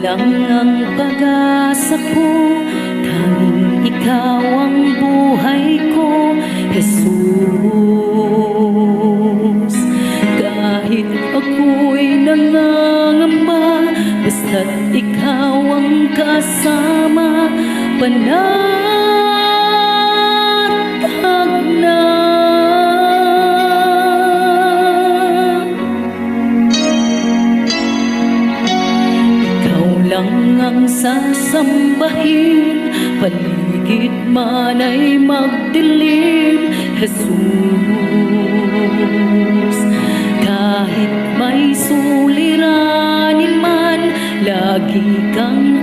lang ang pag-asa ko, tanging ikaw ang buhay ko, Jesus. Kahit ako'y nangangamba, basta't ikaw ang kasama, panatag na. Ikaw lang ang sasambahin, paligid man ay magdilim, Jesus. Kahit may suliranin man, lagi kang